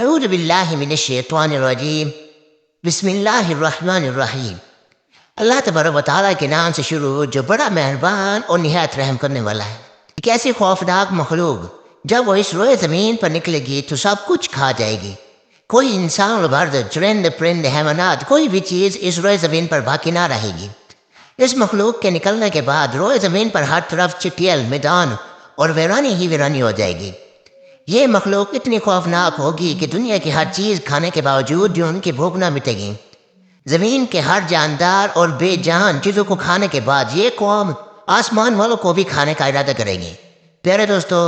اعوذ باللہ من الشیطان الرجیم بسم اللہ الرحمن الرحیم۔ اللہ تبارک و تعالیٰ کے نام سے شروع جو بڑا مہربان اور نہایت رحم کرنے والا ہے۔ ایک ایسی خوفناک مخلوق جب وہ اس روئے زمین پر نکلے گی تو سب کچھ کھا جائے گی۔ کوئی انسان اور برد، چرند، پرند، حیوانات، کوئی بھی چیز اس روئے زمین پر باقی نہ رہے گی۔ اس مخلوق کے نکلنے کے بعد روئے زمین پر ہر طرف چٹیل، میدان اور ویرانی ہی ویرانی ہو جائے گی۔ یہ مخلوق اتنی خوفناک ہوگی کہ دنیا کی ہر چیز کھانے کے باوجود جو ان کی بھوک نہ مٹے گی۔ زمین کے ہر جاندار اور بے جان چیزوں کو کھانے کے بعد یہ قوم آسمان والوں کو بھی کھانے کا ارادہ کرے گی۔ پیارے دوستو،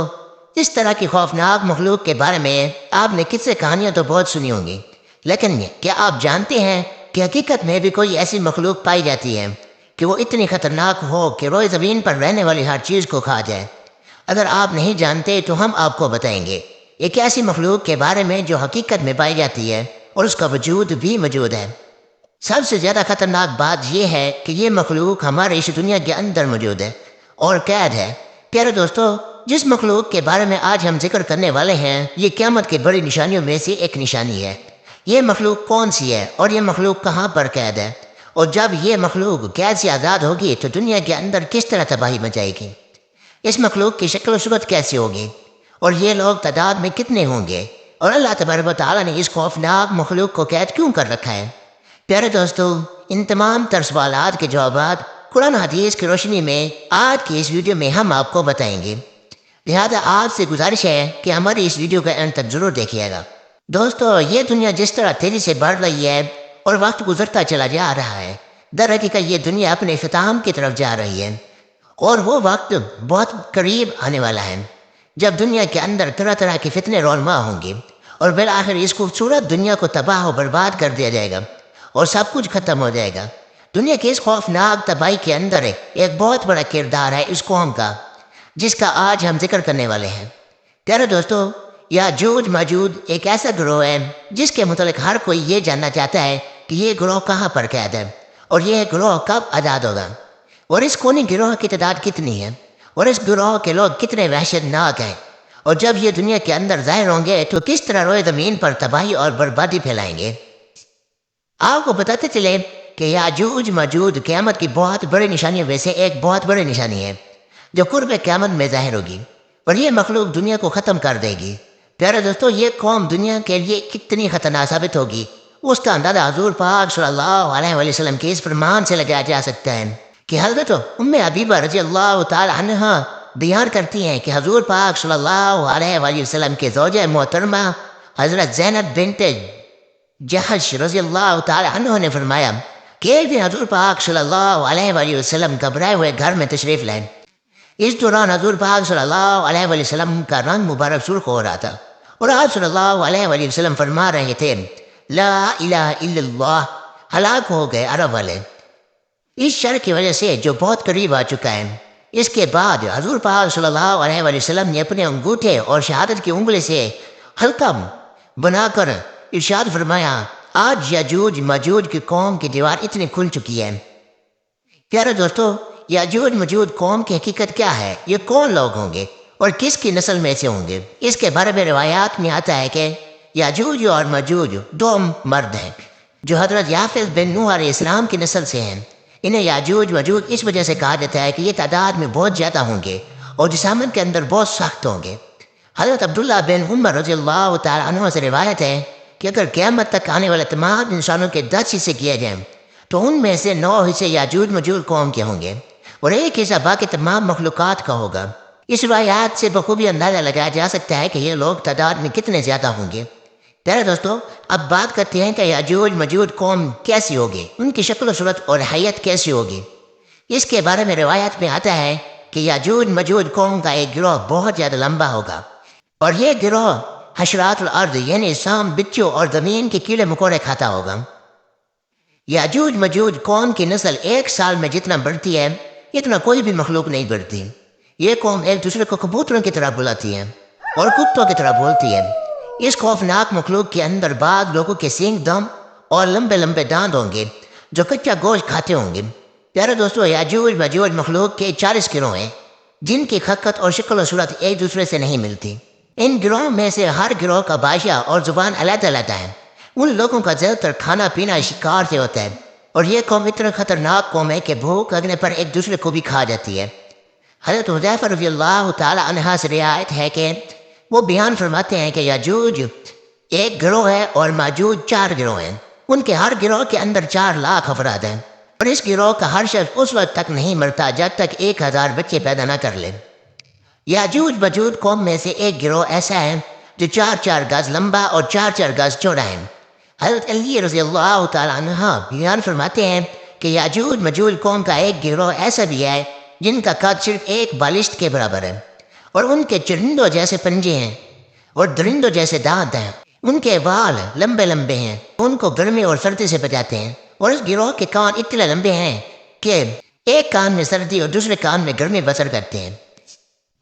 اس طرح کی خوفناک مخلوق کے بارے میں آپ نے قصے کہانیاں تو بہت سنی ہوں گی، لیکن کیا آپ جانتے ہیں کہ حقیقت میں بھی کوئی ایسی مخلوق پائی جاتی ہے کہ وہ اتنی خطرناک ہو کہ روئے زمین پر رہنے والی ہر چیز کو کھا جائے؟ اگر آپ نہیں جانتے تو ہم آپ کو بتائیں گے ایک ایسی مخلوق کے بارے میں جو حقیقت میں پائی جاتی ہے اور اس کا وجود بھی موجود ہے۔ سب سے زیادہ خطرناک بات یہ ہے کہ یہ مخلوق ہمارے اس دنیا کے اندر موجود ہے اور قید ہے۔ پیارے دوستو، جس مخلوق کے بارے میں آج ہم ذکر کرنے والے ہیں یہ قیامت کی بڑی نشانیوں میں سے ایک نشانی ہے۔ یہ مخلوق کون سی ہے اور یہ مخلوق کہاں پر قید ہے؟ اور جب یہ مخلوق قید سے آزاد ہوگی تو دنیا کے اندر کس طرح تباہی مچائے گی؟ اس مخلوق کی شکل و صورت کیسی ہوگی اور یہ لوگ تعداد میں کتنے ہوں گے؟ اور اللہ تبارک و تعالیٰ نے اس خوفناک مخلوق کو قید کیوں کر رکھا ہے؟ پیارے دوستو، ان تمام تر سوالات کے جوابات قرآن حدیث کی روشنی میں آج کی اس ویڈیو میں ہم آپ کو بتائیں گے، لہذا آپ سے گزارش ہے کہ ہماری اس ویڈیو کا اینڈ تک ضرور دیکھیے گا۔ دوستو، یہ دنیا جس طرح تیزی سے بڑھ رہی ہے اور وقت گزرتا چلا جا رہا ہے، در حقیقت یہ دنیا اپنے اختتام کی طرف جا رہی ہے اور وہ وقت بہت قریب آنے والا ہے جب دنیا کے اندر طرح طرح کے فتنے رونما ہوں گے اور بالآخر اس خوبصورت دنیا کو تباہ و برباد کر دیا جائے گا اور سب کچھ ختم ہو جائے گا۔ دنیا کی اس خوفناک تباہی کے اندر ایک بہت بڑا کردار ہے اس قوم کا جس کا آج ہم ذکر کرنے والے ہیں۔ پیارے دوستو، یاجوج ماجوج ایک ایسا گروہ ہے جس کے متعلق ہر کوئی یہ جاننا چاہتا ہے کہ یہ گروہ کہاں پر قید ہے اور یہ گروہ کب آزاد ہوگا، اور اس کونی گروہ کی تعداد کتنی ہے، اور اس گروہ کے لوگ کتنے وحشت ناک ہیں، اور جب یہ دنیا کے اندر ظاہر ہوں گے تو کس طرح روئے زمین پر تباہی اور بربادی پھیلائیں گے۔ آپ کو بتاتے چلے کہ یاجوج ماجوج قیامت کی بہت بڑی نشانیوں میں سے ایک بہت بڑی نشانی ہے جو قرب قیامت میں ظاہر ہوگی اور یہ مخلوق دنیا کو ختم کر دے گی۔ پیارے دوستو، یہ قوم دنیا کے لیے کتنی خطرناک ثابت ہوگی اس کا اندازہ حضور پاک صلی اللہ علیہ وسلم کے اس فرمان سے لگایا جا سکتا ہے کہ حضرت ام حبیبہ رضی اللہ تعالی عنہ بیان کرتی ہیں کہ حضور پاک صلی اللہ علیہ وسلم کے زوجہ محترمہ حضرت زینب بنت جحش رضی اللہ تعالی عنہ نے فرمایا کہ ایک دن حضور پاک صلی اللہ علیہ وسلم گھبرائے ہوئے گھر میں تشریف لائے۔ اس دوران حضور پاک صلی اللہ علیہ وسلم کا رنگ مبارک سرخ ہو رہا تھا اور آپ صلی اللہ علیہ وسلم فرما رہے تھے، لا الہ الا اللہ، ہلاک ہو گئے عرب والے اس شر کی وجہ سے جو بہت قریب آ چکا ہے۔ اس کے بعد حضور پاک صلی اللہ علیہ وسلم نے اپنے انگوٹھے اور شہادت کی انگلی سے حلقہ بنا کر ارشاد فرمایا، آج یاجوج ماجوج کی قوم کی دیوار اتنی کھل چکی ہے۔ پیارے دوستو، یاجوج ماجوج قوم کی حقیقت کیا ہے؟ یہ کون لوگ ہوں گے اور کس کی نسل میں سے ہوں گے؟ اس کے بارے میں روایات میں آتا ہے کہ یاجوج اور ماجوج دو مرد ہیں جو حضرت یافس بن نوح علیہ السلام کی نسل سے ہیں۔ انہیں یاجوج ماجوج اس وجہ سے کہا جاتا ہے کہ یہ تعداد میں بہت زیادہ ہوں گے اور جسامت کے اندر بہت سخت ہوں گے۔ حضرت عبداللہ بن عمر رضی اللہ تعالی عنہ سے روایت ہے کہ اگر قیامت تک آنے والے تمام انسانوں کے 10 حصے کیے جائیں تو ان میں سے 9 حصے یاجوج ماجوج قوم کے ہوں گے اور ایک حصہ باقی تمام مخلوقات کا ہوگا۔ اس روایات سے بخوبی اندازہ لگایا جا سکتا ہے کہ یہ لوگ تعداد میں کتنے زیادہ ہوں گے۔ پیارے دوستو، اب بات کرتے ہیں کہ یاجوج ماجوج قوم کیسی ہوگی، ان کی شکل و صورت اور حیت کیسی ہوگی۔ اس کے بارے میں روایت میں آتا ہے کہ یاجوج ماجوج قوم کا ایک گروہ بہت زیادہ لمبا ہوگا اور یہ گروہ حشرات الارض یعنی سام، بچوں اور زمین کے کیڑے مکوڑے کھاتا ہوگا۔ یاجوج ماجوج قوم کی نسل ایک سال میں جتنا بڑھتی ہے اتنا کوئی بھی مخلوق نہیں بڑھتی۔ یہ قوم ایک دوسرے کو کبوتروں کی طرح بلاتی ہے اور کتوں کی طرح بولتی ہے۔ اس خوفناک مخلوق کے اندر بعض لوگوں کے سینگ دم اور لمبے لمبے دانت ہوں گے جو کچا گوشت کھاتے ہوں گے۔ پیارے دوستو، یاجوج ماجوج مخلوق کے 40 گروہ ہیں جن کی خلقت اور شکل و صورت ایک دوسرے سے نہیں ملتی۔ ان گروہوں میں سے ہر گروہ کا بادشاہ اور زبان علیحدہ علیحدہ ہے۔ ان لوگوں کا زیادہ تر کھانا پینا شکار سے ہوتا ہے، اور یہ قوم اتنا خطرناک قوم ہے کہ بھوک لگنے پر ایک دوسرے کو بھی کھا جاتی ہے۔ حضرت حذیفہ رضی اللہ تعالی عنہ سے روایت ہے کہ وہ بیان فرماتے ہیں کہ یاجوج ایک گروہ ہے اور ماجوج 4 گروہ ہیں۔ ان کے ہر گروہ کے اندر 4 لاکھ افراد ہیں، اور اس گروہ کا ہر شخص اس وقت تک نہیں مرتا جب تک 1000 بچے پیدا نہ کر لے۔ یاجوج ماجوج قوم میں سے ایک گروہ ایسا ہے جو 4 گز لمبا اور 4 گز چوڑا ہے۔ حضرت علی رضی اللہ تعالیٰ عنہ بیان فرماتے ہیں کہ یاجوج ماجوج قوم کا ایک گروہ ایسا بھی ہے جن کا قد صرف 1 بالشت کے برابر ہے، اور ان کے چرندوں جیسے پنجے ہیں اور درندوں جیسے دانت ہیں۔ ان کے بال لمبے لمبے ہیں، ان کو گرمی اور سردی سے بچاتے ہیں، اور اس گروہ کے کان اتنے لمبے ہیں کہ ایک کان میں سردی اور دوسرے کان میں گرمی بسر کرتے ہیں۔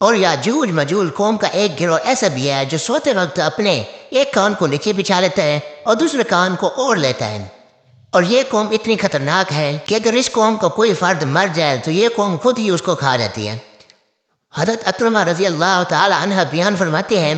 اور یاجوج ماجوج قوم کا ایک گروہ ایسا بھی ہے جو سوتے وقت اپنے ایک کان کو نیچے بچھا لیتا ہے اور دوسرے کان کو اوڑھ لیتا ہے۔ اور یہ قوم اتنی خطرناک ہے کہ اگر اس قوم کا کوئی فرد مر جائے تو یہ قوم خود ہی اس کو کھا جاتی ہے۔ حضرت اکرمہ رضی اللہ تعالی عنہ بیان فرماتے ہیں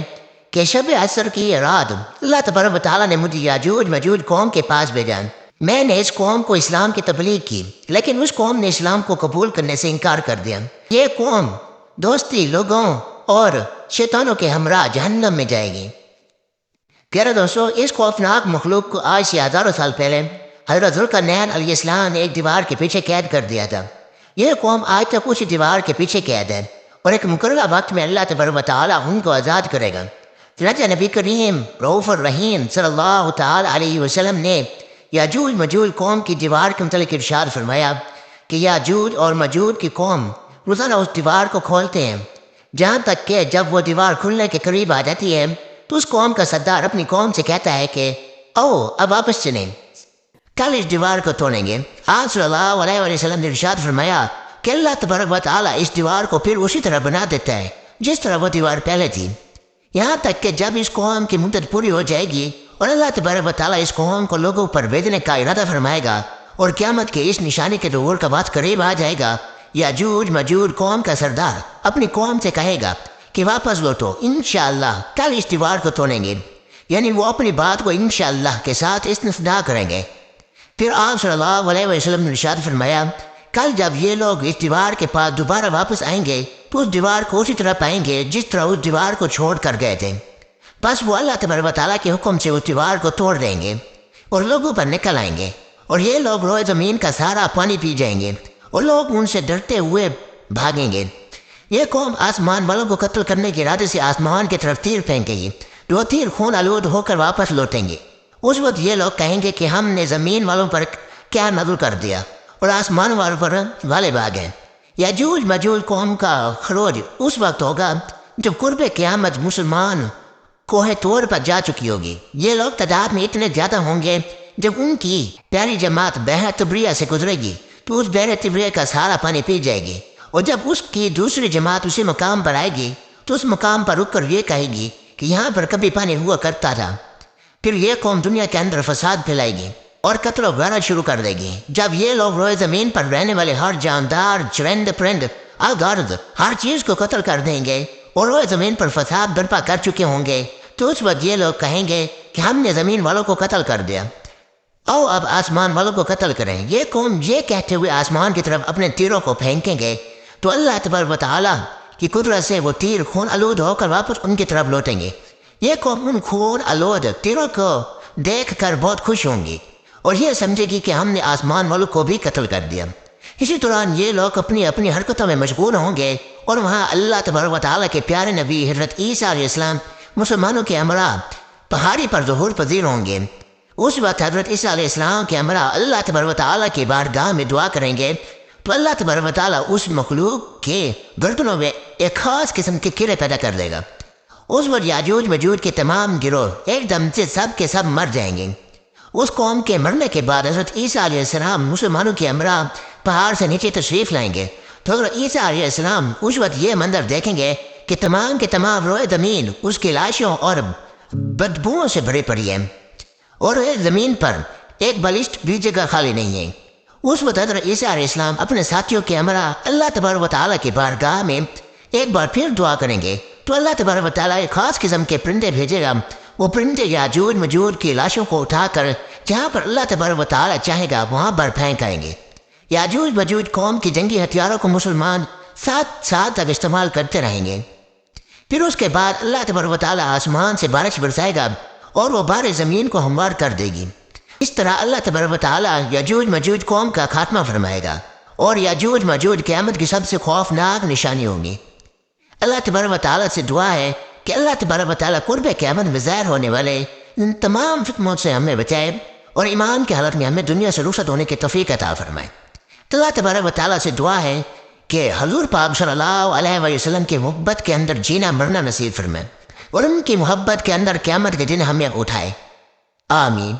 کہ شب عصر کی رات اللہ تبارک و تعالیٰ نے مجھے یاجوج ماجوج قوم کے پاس بھیجا۔ میں نے اس قوم کو اسلام کی تبلیغ کی، لیکن اس قوم نے اسلام کو قبول کرنے سے انکار کر دیا۔ یہ قوم دوستی لوگوں اور شیطانوں کے ہمراہ جہنم میں جائے گی۔ پیارے دوستو، اس خوفناک مخلوق کو آج سے ہزاروں سال پہلے حضرت ذوالقرنین علیہ السلام نے ایک دیوار کے پیچھے قید کر دیا تھا۔ یہ قوم آج تک اسی دیوار کے پیچھے قید ہے، اور ایک مقررہ وقت میں اللہ تبارک و تعالیٰ ان کو آزاد کرے گا۔ چنانچہ نبی کریم رؤوف الرحیم صلی اللہ تعالی علیہ وسلم نے یاجوج ماجوج قوم کی دیوار کے متعلق ارشاد فرمایا کہ یاجوج اور ماجوج کی قوم روزانہ اس دیوار کو کھولتے ہیں، جہاں تک کہ جب وہ دیوار کھلنے کے قریب آ جاتی ہے تو اس قوم کا سردار اپنی قوم سے کہتا ہے کہ او اب واپس چلیں، کل اس دیوار کو توڑیں گے۔ آپ صلی اللہ علیہ وسلم نے ارشاد فرمایا کہ اللہ تبارک و تعالیٰ اس دیوار کو پھر اسی طرح بنا دیتا ہے جس طرح وہ دیوار پہلے تھی، یہاں تک کہ جب اس قوم کی مدت پوری ہو جائے گی اور اللہ تبارک و تعالیٰ اس قوم کو لوگوں پر بھیجنے کا ارادہ فرمائے گا اور قیامت کے اس نشانی کے ظہور کا وقت قریب آ جائے گا، یاجوج ماجوج قوم کا سردار اپنی قوم سے کہے گا کہ واپس لوٹو، انشاءاللہ کل اس دیوار کو توڑیں گے، یعنی وہ اپنی بات کو انشاءاللہ کے ساتھ استثناء کریں گے۔ پھر آپ صلی اللہ علیہ وسلم نے ارشاد فرمایا کل جب یہ لوگ اس دیوار کے پاس دوبارہ واپس آئیں گے تو اس دیوار کو اسی طرح پائیں گے جس طرح اس دیوار کو چھوڑ کر گئے تھے، بس وہ اللہ تبارک و تعالیٰ کے حکم سے اس دیوار کو توڑ دیں گے اور لوگوں پر نکل آئیں گے، اور یہ لوگ روئے زمین کا سارا پانی پی جائیں گے اور لوگ ان سے ڈرتے ہوئے بھاگیں گے۔ یہ قوم آسمان والوں کو قتل کرنے کے ارادے سے آسمان کی طرف تیر پھینکے گی، جو تیر خون آلود ہو کر واپس لوٹیں گے۔ اس وقت یہ لوگ کہیں گے کہ ہم نے زمین والوں پر کیا نازل کر دیا اور آسمان والوں پر غالب آ گئے۔ یاجوج ماجوج قوم کا خروج اس وقت ہوگا جب قرب قیامت مسلمان کوہ طور پر جا چکی ہوگی۔ یہ لوگ تعداد میں اتنے زیادہ ہوں گے جب ان کی پیاری جماعت بحر تبریہ سے گزرے گی تو اس بحر تبریہ کا سارا پانی پی جائے گی، اور جب اس کی دوسری جماعت اسی مقام پر آئے گی تو اس مقام پر رک کر یہ کہے گی کہ یہاں پر کبھی پانی ہوا کرتا تھا۔ پھر یہ قوم دنیا کے اندر فساد پھیلائے گی اور قتل و غارت شروع کر دے گی۔ جب یہ لوگ روئے زمین پر رہنے والے ہر جاندار، چرند پرند، الغرض ہر چیز کو قتل کر دیں گے اور روئے زمین پر فساد برپا کر چکے ہوں گے، تو اس وقت یہ لوگ کہیں گے کہ ہم نے زمین والوں کو قتل کر دیا، او اب آسمان والوں کو قتل کریں۔ یہ قوم یہ کہتے ہوئے آسمان کی طرف اپنے تیروں کو پھینکیں گے تو اللہ تبارک و تعالیٰ کی قدرت سے وہ تیر خون آلود ہو کر واپس ان کی طرف لوٹیں گے۔ یہ قوم ان خون آلود تیروں کو دیکھ کر بہت خوش ہوں گی اور یہ سمجھے گی کہ ہم نے آسمان والوں کو بھی قتل کر دیا۔ اسی دوران یہ لوگ اپنی اپنی حرکتوں میں مشغول ہوں گے اور وہاں اللہ تبارک و تعالیٰ کے پیارے نبی حضرت عیسیٰ علیہ السلام مسلمانوں کے ہمراہ پہاڑی پر ظہور پذیر ہوں گے۔ اس وقت حضرت عیسیٰ علیہ السلام کے ہمراہ اللہ تبارک و تعالیٰ کی بارگاہ میں دعا کریں گے تو اللہ تبارک و تعالیٰ اس مخلوق کے گردنوں میں ایک خاص قسم کے کیڑے پیدا کر دے گا۔ اس وقت یاجوج ماجوج کے تمام گروہ ایک دم سے سب کے سب مر جائیں گے۔ اس قوم کے مرنے کے بعد حضرت عیسیٰ علیہ السلام مسلمانوں کے ہمراہ پہاڑ سے نیچے تشریف لائیں گے تو حضرت عیسیٰ علیہ السلام اس وقت یہ منظر دیکھیں گے کہ تمام کے تمام روئے زمین اس کی لاشوں اور بدبوؤں سے بھری پڑی ہے اور زمین پر ایک بالشت بھی جگہ خالی نہیں ہے۔ اس وقت حضرت عیسیٰ علیہ السلام اپنے ساتھیوں کے ہمراہ اللہ تبارک و تعالیٰ کی بارگاہ میں ایک بار پھر دعا کریں گے تو اللہ تبارک و تعالیٰ ایک خاص قسم کے پرندے بھیجے گا. وہ پرندے یاجوج مجوج کی لاشوں کو اٹھا کر جہاں پر اللہ تبارک و تعالیٰ چاہے گا وہاں پر پھینک آئیں گے. یاجوج مجوج قوم کی جنگی ہتھیاروں کو مسلمان سات سال تک استعمال کرتے رہیں گے. پھر اس کے بعد اللہ تبارک و تعالیٰ آسمان سے بارش برسائے گا اور وہ بارش زمین کو ہموار کر دے گی. اس طرح اللہ تبارک و تعالیٰ یاجوج مجوج قوم کا خاتمہ فرمائے گا اور یاجوج مجوج قیامت کی سب سے خوفناک نشانی ہوگی. اللہ تبارک و تعالیٰ سے دعا ہے کہ اللہ تبارک و تعالیٰ قرب قیامت میں ظاہر ہونے والے ان تمام فتنوں سے ہمیں بچائے اور ایمان کی حالت میں ہمیں دنیا سے رخصت ہونے کی توفیق عطا فرمائے. تو اللہ تبارک و تعالیٰ سے دعا ہے کہ حضور پاک صلی اللہ علیہ وسلم کی محبت کے اندر جینا مرنا نصیب فرمائے اور ان کی محبت کے اندر قیامت کے دن ہمیں اٹھائے. آمین.